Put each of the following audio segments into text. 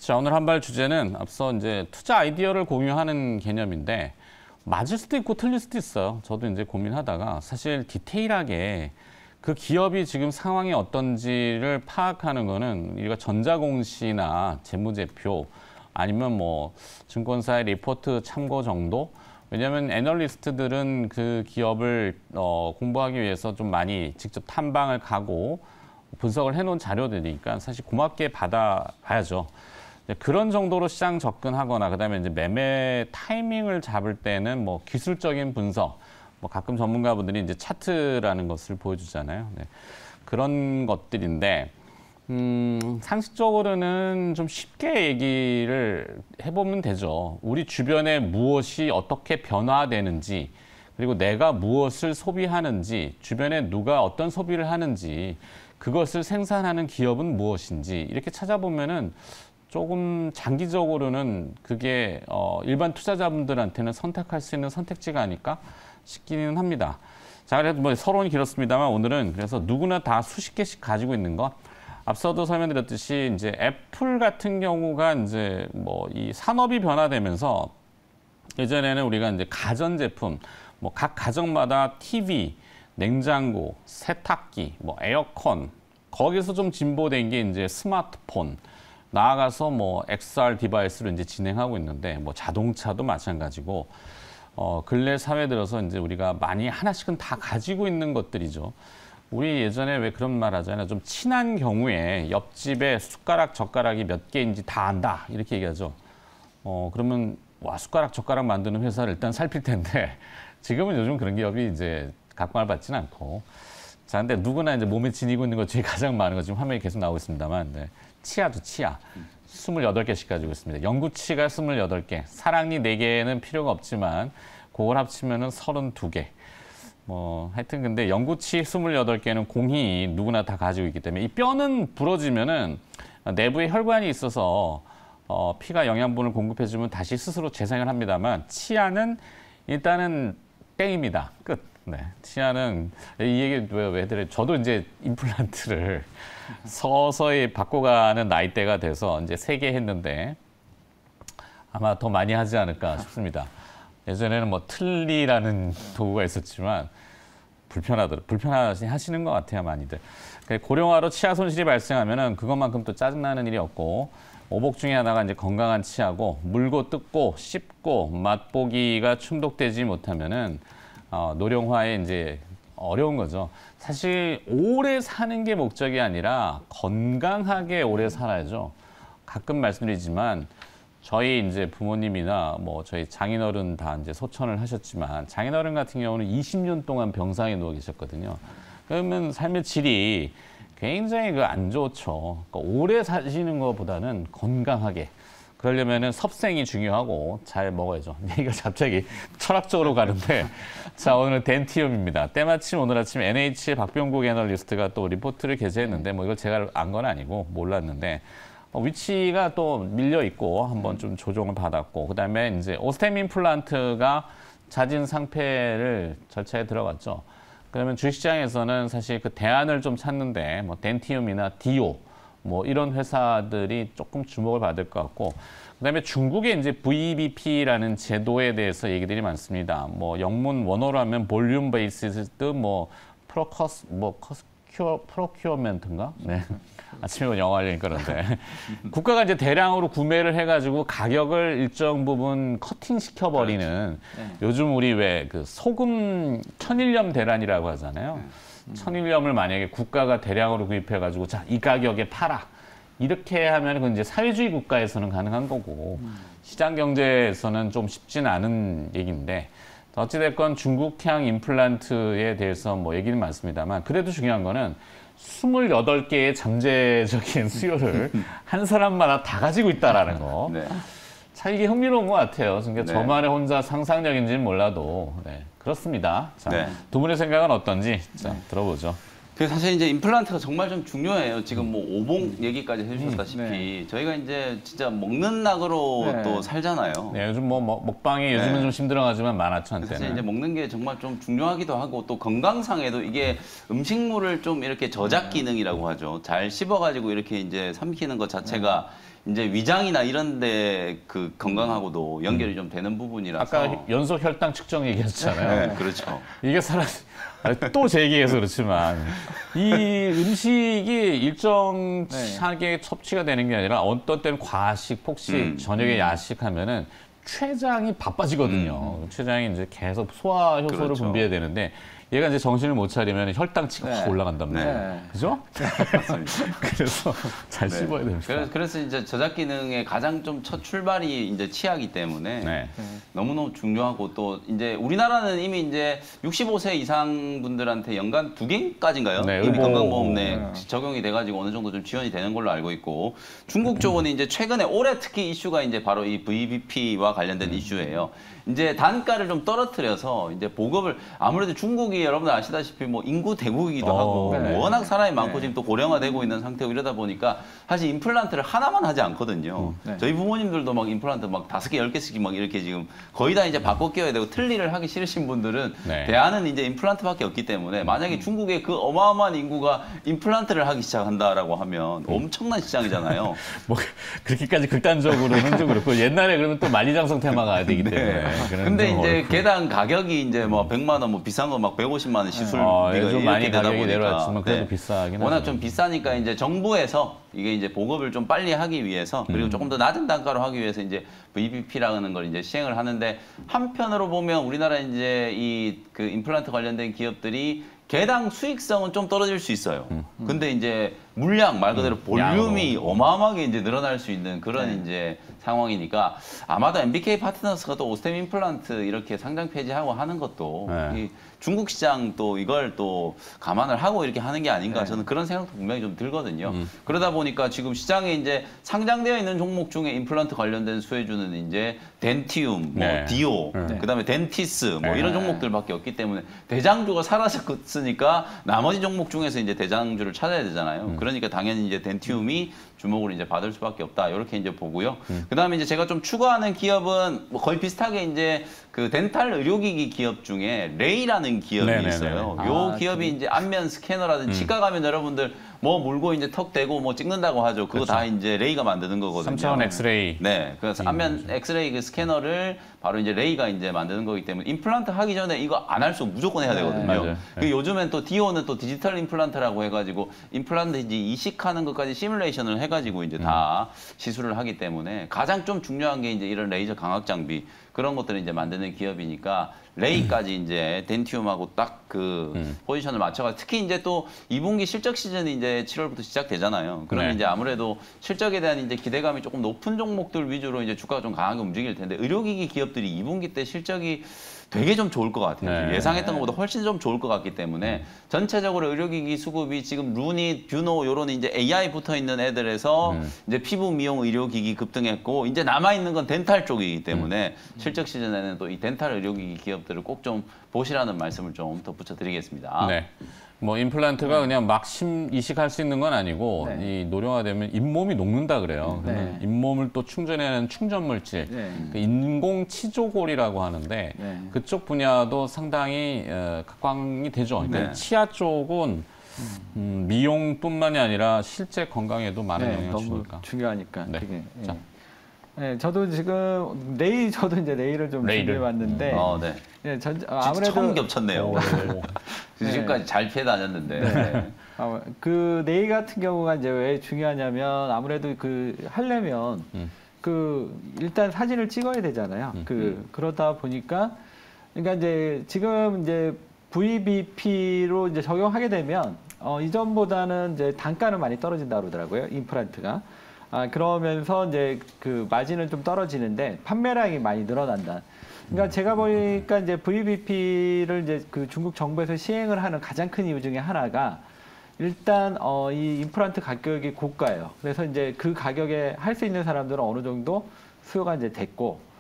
자, 오늘 한발 주제는 앞서 이제 투자 아이디어를 공유하는 개념인데 맞을 수도 있고 틀릴 수도 있어요. 저도 이제 고민하다가 사실 디테일하게 그 기업이 지금 상황이 어떤지를 파악하는 거는 우리가 전자공시나 재무제표 아니면 뭐 증권사의 리포트 참고 정도. 왜냐하면 애널리스트들은 그 기업을 공부하기 위해서 좀 많이 직접 탐방을 가고 분석을 해놓은 자료들이니까 사실 고맙게 받아봐야죠. 그런 정도로 시장 접근하거나 그다음에 이제 매매 타이밍을 잡을 때는 뭐 기술적인 분석, 뭐 가끔 전문가분들이 이제 차트라는 것을 보여주잖아요. 네. 그런 것들인데 상식적으로는 좀 쉽게 얘기를 해보면 되죠. 우리 주변에 무엇이 어떻게 변화되는지, 그리고 내가 무엇을 소비하는지, 주변에 누가 어떤 소비를 하는지, 그것을 생산하는 기업은 무엇인지 이렇게 찾아보면은 조금 장기적으로는 그게 일반 투자자분들한테는 선택할 수 있는 선택지가 아닐까 싶기는 합니다. 자, 그래도 뭐 서론이 길었습니다만 오늘은 그래서 누구나 다 수십 개씩 가지고 있는 것. 앞서도 설명드렸듯이 이제 애플 같은 경우가 이제 뭐 이 산업이 변화되면서 예전에는 우리가 이제 가전제품, 뭐 각 가정마다 TV, 냉장고, 세탁기, 뭐 에어컨, 거기서 좀 진보된 게 이제 스마트폰, 나아가서 뭐 XR 디바이스로 이제 진행하고 있는데 뭐 자동차도 마찬가지고 근래 사회 들어서 이제 우리가 많이 하나씩은 다 가지고 있는 것들이죠. 우리 예전에 왜 그런 말 하잖아요. 좀 친한 경우에 옆집에 숟가락, 젓가락이 몇 개인지 다 안다 이렇게 얘기하죠. 그러면 와 숟가락, 젓가락 만드는 회사를 일단 살필 텐데 지금은 요즘 그런 기업이 이제 각광을 받지는 않고. 자, 근데 누구나 이제 몸에 지니고 있는 것 중에 가장 많은 거 지금 화면에 계속 나오고 있습니다만, 네. 치아도 치아. 28개씩 가지고 있습니다. 영구치가 28개. 사랑니 4개는 필요가 없지만, 그걸 합치면은 32개. 뭐, 하여튼 근데 영구치 28개는 공히 누구나 다 가지고 있기 때문에, 이 뼈는 부러지면은 내부에 혈관이 있어서, 피가 영양분을 공급해주면 다시 스스로 재생을 합니다만, 치아는 일단은 땡입니다. 끝. 네. 치아는 이 얘기 왜 드려요? 저도 이제 임플란트를 서서히 바꿔가는 나이대가 돼서 이제 3개 했는데 아마 더 많이 하지 않을까 싶습니다. 예전에는 뭐 틀니라는 도구가 있었지만 불편하시는 것 같아요, 많이들. 고령화로 치아 손실이 발생하면은 그것만큼 또 짜증나는 일이 없고 오복 중에 하나가 이제 건강한 치아고 물고 뜯고 씹고 맛보기가 충족되지 못하면은 노령화에 이제 어려운 거죠. 사실 오래 사는 게 목적이 아니라 건강하게 오래 살아야죠. 가끔 말씀드리지만 저희 이제 부모님이나 뭐 저희 장인어른 다 이제 소천을 하셨지만 장인어른 같은 경우는 20년 동안 병상에 누워 계셨거든요. 그러면 삶의 질이 굉장히 안 좋죠. 그러니까 오래 사시는 것보다는 건강하게. 그러려면은 섭생이 중요하고 잘 먹어야죠. 얘기가 갑자기 철학적으로 가는데 자, 오늘은 덴티움입니다. 때마침 오늘 아침 NH 박병국 애널리스트가 또 리포트를 게재했는데 뭐 이걸 제가 안 건 아니고 몰랐는데 위치가 또 밀려 있고 한번 좀 조정을 받았고 그다음에 이제 오스템 임플란트가 자진 상폐를 절차에 들어갔죠. 그러면 주식시장에서는 사실 그 대안을 좀 찾는데 뭐 덴티움이나 디오 뭐 이런 회사들이 조금 주목을 받을 것 같고 그다음에 중국의 이제 VBP라는 제도에 대해서 얘기들이 많습니다. 뭐 영문 원어로 하면 볼륨 베이시스드 뭐 프로큐어멘트인가? 네. 아침에 영어 하려니까 그런데 국가가 이제 대량으로 구매를 해가지고 가격을 일정 부분 커팅 시켜버리는 요즘 우리 왜 그 소금 천일염 대란이라고 하잖아요. 천일염을 만약에 국가가 대량으로 구입해가지고 자, 이 가격에 팔아. 이렇게 하면 그건 이제 사회주의 국가에서는 가능한 거고 시장 경제에서는 좀 쉽지는 않은 얘기인데 어찌됐건 중국향 임플란트에 대해서 뭐 얘기는 많습니다만 그래도 중요한 거는 28개의 잠재적인 수요를 한 사람마다 다 가지고 있다라는 거. 네. 참 이게 흥미로운 것 같아요. 그러니까 네. 저만의 혼자 상상력인지는 몰라도 네, 그렇습니다. 자, 네. 두 분의 생각은 어떤지 자, 들어보죠. 그 사실 이제 임플란트가 정말 좀 중요해요. 지금 뭐 오봉 얘기까지 해주셨다시피 네. 저희가 이제 진짜 먹는 낙으로 네. 또 살잖아요. 네, 요즘 뭐 먹방이 요즘은 좀 힘들어가지만 많았죠 한때는. 사실 이제 먹는 게 정말 좀 중요하기도 하고 또 건강상에도 이게 음식물을 좀 이렇게 저작 기능이라고 하죠. 잘 씹어가지고 이렇게 이제 삼키는 것 자체가 이제 위장이나 이런데 그 건강하고도 연결이 좀 되는 부분이라서. 아까 연소 혈당 측정 얘기했잖아요. 네, 그렇죠. 이게 또 제 얘기해서 그렇지만 이 음식이 일정하게 섭취가 되는 게 아니라 어떤 때는 과식, 폭식, 저녁에 야식하면은 췌장이 바빠지거든요. 췌장이 이제 계속 소화 효소를 그렇죠. 분비해야 되는데 얘가 이제 정신을 못 차리면 혈당치가 확 올라간단 말이에요. 네. 그죠? 그래서 잘 씹어야 됩니다. 그래서 이제 저작 기능의 가장 좀 첫 출발이 이제 치아이기 때문에 네. 너무너무 중요하고 또 이제 우리나라는 이미 이제 65세 이상 분들한테 연간 2개까지인가요? 네, 이미 의무. 건강보험 내 적용이 돼가지고 어느 정도 좀 지원이 되는 걸로 알고 있고 중국 쪽은 이제 최근에 올해 특히 이슈가 이제 바로 이 VBP와 관련된 이슈예요. 이제 단가를 좀 떨어뜨려서 이제 보급을 아무래도 중국이 여러분들 아시다시피 뭐 인구 대국이기도 하고 네. 워낙 사람이 많고 네. 지금 또 고령화되고 있는 상태고 이러다 보니까 사실 임플란트를 하나만 하지 않거든요. 네. 저희 부모님들도 막 임플란트 막 5개, 10개씩 막 이렇게 지금 거의 다 이제 바꿔 끼워야 되고 틀니를 하기 싫으신 분들은 네. 대안은 이제 임플란트밖에 없기 때문에 만약에 중국의 그 어마어마한 인구가 임플란트를 하기 시작한다라고 하면 엄청난 시장이잖아요. 뭐 그렇게까지 극단적으로는 좀 그렇고 옛날에 그러면 또 만리장성 테마가 되기 때문에. 그런 근데 좀 이제 어렵고. 개당 가격이 이제 뭐 100만 원, 뭐 비싼 거 막 150만 원 시술비가 요즘 이렇게 많이 되다 가격이 보니까 내려왔지만 그래도 비싸긴 워낙 하죠. 좀 비싸니까 이제 정부에서 이게 이제 보급을 좀 빨리 하기 위해서 그리고 조금 더 낮은 단가로 하기 위해서 이제 VBP라는 걸 이제 시행을 하는데 한편으로 보면 우리나라 이제 이 그 임플란트 관련된 기업들이 개당 수익성은 좀 떨어질 수 있어요. 근데 이제 물량 말 그대로 볼륨이 양으로. 어마어마하게 이제 늘어날 수 있는 그런 이제 상황이니까 아마도 MBK 파트너스가 또 오스템 임플란트 이렇게 상장 폐지하고 하는 것도 네. 이 중국 시장 또 이걸 또 감안을 하고 이렇게 하는 게 아닌가 저는 그런 생각도 분명히 좀 들거든요. 그러다 보니까 지금 시장에 이제 상장되어 있는 종목 중에 임플란트 관련된 수혜주는 이제 덴티움, 뭐 네. 디오, 그다음에 덴티스 뭐 이런 종목들밖에 없기 때문에 대장주가 사라졌으니까 나머지 종목 중에서 이제 대장주를 찾아야 되잖아요. 그러니까 당연히 이제 덴티움이 주목을 이제 받을 수밖에 없다. 이렇게 이제 보고요. 그다음에 이제 제가 좀 추가하는 기업은 뭐 거의 비슷하게 이제 그 덴탈 의료기기 기업 중에 레이라는 기업이 네네네. 있어요. 아, 요 기업이 이제 안면 스캐너라든지 치과 가면 여러분들 뭐 물고 이제 턱 대고 뭐 찍는다고 하죠. 그거 다 이제 레이가 만드는 거거든요. 3차원 엑스레이. 네, 그래서 안면 엑스레이 그 스캐너를 바로 이제 레이가 이제 만드는 거기 때문에 임플란트 하기 전에 이거 안 할 수 무조건 해야 되거든요. 맞아요. 그 요즘엔 또 디오는 또 디지털 임플란트라고 해가지고 임플란트 이제 이식하는 것까지 시뮬레이션을 해가지고 이제 다 시술을 하기 때문에 가장 좀 중요한 게 이제 이런 레이저 강학 장비 그런 것들을 이제 만드는 기업이니까 레이까지 이제 덴티움하고 딱 그 포지션을 맞춰가 특히 이제 또 2분기 실적 시즌이 이제 7월부터 시작되잖아요. 그러면 네. 이제 아무래도 실적에 대한 이제 기대감이 조금 높은 종목들 위주로 이제 주가가 좀 강하게 움직일 텐데 의료기기 기업들이 2분기 때 실적이 되게 좀 좋을 것 같아요. 네. 예상했던 것보다 훨씬 좀 좋을 것 같기 때문에 전체적으로 의료기기 수급이 지금 루닛, 뷰노 요런 이제 AI 붙어 있는 애들에서 이제 피부 미용 의료기기 급등했고 이제 남아 있는 건 덴탈 쪽이기 때문에 실적 시즌에는 또 이 덴탈 의료기기 기업들을 꼭 좀 보시라는 말씀을 좀 덧붙여 드리겠습니다. 네. 뭐 임플란트가 그냥 막 이식할 수 있는 건 아니고 네. 이 노령화되면 잇몸이 녹는다 그래요. 네. 그러면 잇몸을 또 충전해내는 충전 물질, 네. 그 인공 치조골이라고 하는데 네. 그쪽 분야도 상당히 각광이 되죠. 그러니까 네. 치아 쪽은 미용뿐만이 아니라 실제 건강에도 많은 네, 영향을 너무 주니까. 중요하니까 네. 되게. 예. 자. 네, 저도 지금 저도 이제 레이를 좀 레이를. 준비해봤는데 네. 예, 아무래도 처음 겹쳤네요. 오. 지금까지 잘 피해 다녔는데. 네. 그 레이 같은 경우가 이제 왜 중요하냐면 아무래도 그 하려면 그 일단 사진을 찍어야 되잖아요. 그러다 보니까 그러니까 이제 지금 이제 VBP로 이제 적용하게 되면 이전보다는 이제 단가는 많이 떨어진다 그러더라고요. 임플란트가. 그러면서 이제 그 마진은 좀 떨어지는데 판매량이 많이 늘어난다. 그러니까 제가 보니까 이제 VBP를 이제 그 중국 정부에서 시행을 하는 가장 큰 이유 중에 하나가 일단 이 임플란트 가격이 고가예요. 그래서 이제 그 가격에 할 수 있는 사람들은 어느 정도 수요가 이제 됐고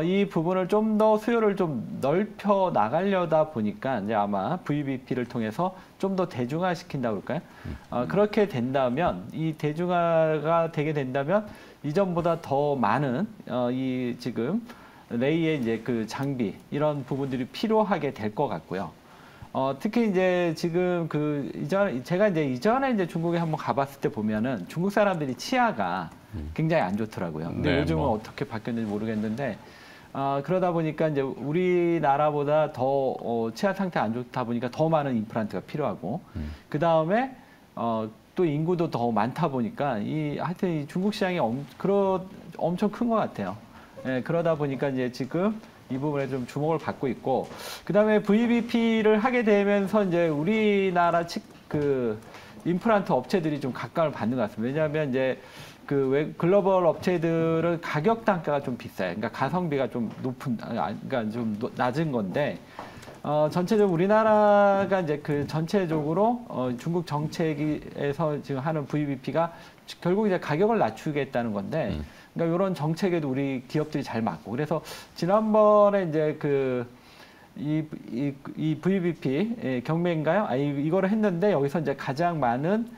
이 부분을 좀 더 수요를 좀 넓혀 나가려다 보니까 이제 아마 VBP를 통해서 좀 더 대중화시킨다 그럴까요? 그렇게 된다면 이 대중화가 되게 된다면 이전보다 더 많은 이 지금 레이의 이제 그 장비 이런 부분들이 필요하게 될 것 같고요. 특히 이제 지금 제가 이전에 이제 중국에 한번 가봤을 때 보면은 중국 사람들이 치아가 굉장히 안 좋더라고요. 근데 네, 요즘은 어떻게 바뀌었는지 모르겠는데, 그러다 보니까 이제 우리나라보다 더 치아 상태 안 좋다 보니까 더 많은 임플란트가 필요하고, 그 다음에 또 인구도 더 많다 보니까 하여튼 이 중국 시장이 엄청 큰 것 같아요. 예, 그러다 보니까 이제 지금 이 부분에 좀 주목을 받고 있고, 그 다음에 VBP를 하게 되면서 이제 우리나라 임플란트 업체들이 좀 각광을 받는 것 같습니다. 왜냐하면 이제 글로벌 업체들은 가격 단가가 좀 비싸요. 그러니까 가성비가 좀 그러니까 좀 낮은 건데, 전체적으로 우리나라가 이제 전체적으로 중국 정책에서 지금 하는 VBP가 결국 이제 가격을 낮추겠다는 건데, 그러니까 이런 정책에도 우리 기업들이 잘 맞고, 그래서 지난번에 이제 이 VBP 경매인가요? 이거를 했는데 여기서 이제 가장 많은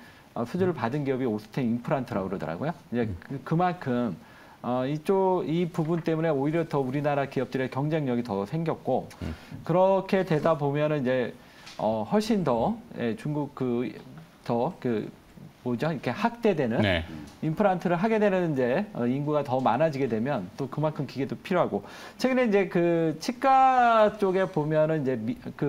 수주를 받은 기업이 오스템 임플란트라고 그러더라고요. 이제 그만큼 이 부분 때문에 오히려 더 우리나라 기업들의 경쟁력이 더 생겼고, 그렇게 되다 보면은 이제 훨씬 더 중국 이렇게 확대되는 네. 임플란트를 하게 되는 이제 인구가 더 많아지게 되면 또 그만큼 기계도 필요하고, 최근에 이제 치과 쪽에 보면은 이제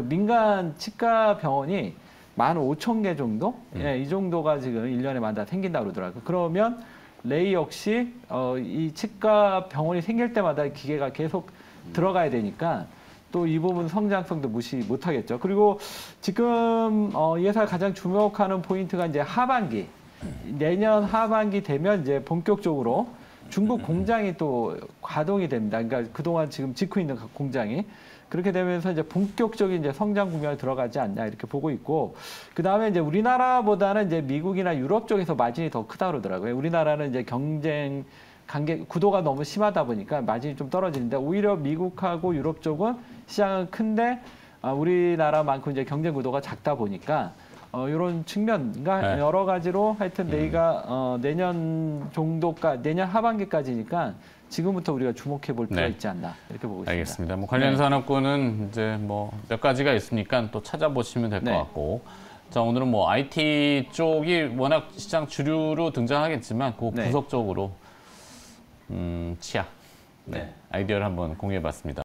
민간 치과 병원이 15,000개 정도? 예, 이 정도가 지금 1년에 마다 생긴다고 그러더라고요. 그러면 레이 역시 이 치과 병원이 생길 때마다 기계가 계속 들어가야 되니까 또 이 부분 성장성도 무시 못하겠죠. 그리고 지금 이 회사가 가장 주목하는 포인트가 이제 내년 하반기 되면 이제 본격적으로 중국 공장이 또 가동이 됩니다. 그러니까 그동안 지금 짓고 있는 공장이 그렇게 되면서 이제 본격적인 이제 성장 국면에 들어가지 않냐 이렇게 보고 있고, 그 다음에 이제 우리나라보다는 이제 미국이나 유럽 쪽에서 마진이 더 크다 그러더라고요. 우리나라는 이제 경쟁 구도가 너무 심하다 보니까 마진이 좀 떨어지는데, 오히려 미국하고 유럽 쪽은 시장은 큰데 우리나라만큼 이제 경쟁 구도가 작다 보니까 이런 측면과 네. 여러 가지로 하여튼 내가 내년 하반기까지니까 지금부터 우리가 주목해 볼 필요가 네. 있지 않나 이렇게 보고 있습니다. 알겠습니다. 관련 산업군은 이제 몇 가지가 있으니까 또 찾아보시면 될 것 네. 같고, 자, 오늘은 IT 쪽이 워낙 시장 주류로 등장하겠지만 네. 부속적으로 치아 네. 아이디어를 한번 공유해봤습니다.